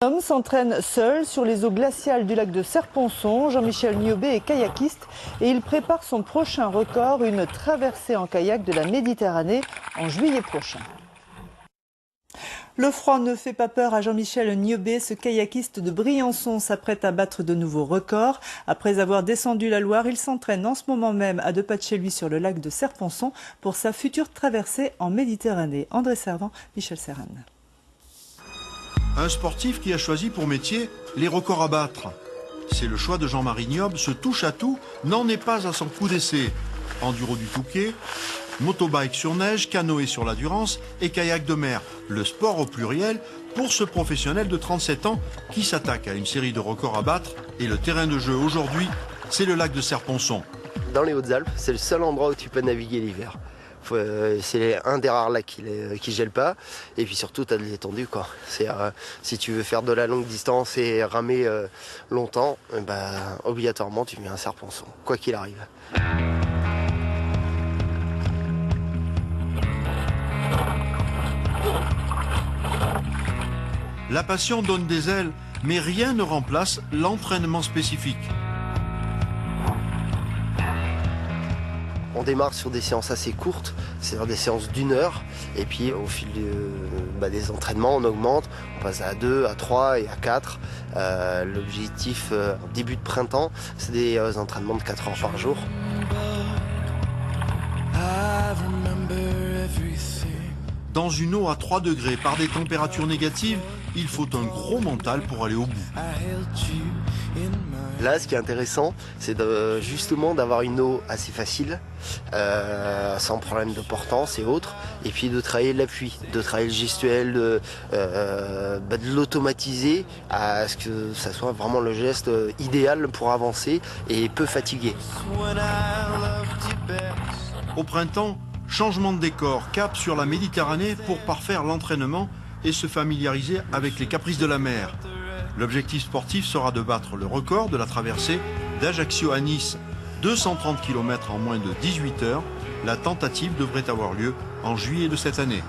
L'homme s'entraîne seul sur les eaux glaciales du lac de Serponçon. Jean-Michel Niobé est kayakiste et il prépare son prochain record, une traversée en kayak de la Méditerranée en juillet prochain. Le froid ne fait pas peur à Jean-Michel Niobé. Ce kayakiste de Briançon s'apprête à battre de nouveaux records. Après avoir descendu la Loire, il s'entraîne en ce moment même à 2 pas de chez lui sur le lac de Serponçon pour sa future traversée en Méditerranée. André Servan, Michel Serran. Un sportif qui a choisi pour métier les records à battre. C'est le choix de Jean-Marie Niobé. Ce touche-à-tout n'en est pas à son coup d'essai. Enduro du Touquet, motobike sur neige, canoë sur la Durance et kayak de mer. Le sport au pluriel pour ce professionnel de 37 ans qui s'attaque à une série de records à battre. Et le terrain de jeu aujourd'hui, c'est le lac de Serponçon. Dans les Hautes-Alpes, c'est le seul endroit où tu peux naviguer l'hiver. C'est un des rares lacs qui gèle pas. Et puis surtout, tu as de l'étendue, quoi. Si tu veux faire de la longue distance et ramer longtemps, obligatoirement, tu mets un Serponçon, quoi qu'il arrive. La passion donne des ailes, mais rien ne remplace l'entraînement spécifique. On démarre sur des séances assez courtes, c'est-à-dire des séances d'1 heure. Et puis au fil des entraînements, on augmente, on passe à 2, à 3 et à 4. L'objectif, début de printemps, c'est des entraînements de 4 heures par jour. Dans une eau à 3 degrés, par des températures négatives, il faut un gros mental pour aller au bout. Là, ce qui est intéressant, c'est justement d'avoir une eau assez facile, sans problème de portance et autres, et puis de travailler l'appui, de travailler le gestuel, de l'automatiser à ce que ça soit vraiment le geste idéal pour avancer et peu fatigué. Au printemps, changement de décor, cap sur la Méditerranée pour parfaire l'entraînement et se familiariser avec les caprices de la mer. L'objectif sportif sera de battre le record de la traversée d'Ajaccio à Nice, 230 km en moins de 18 heures. La tentative devrait avoir lieu en juillet de cette année.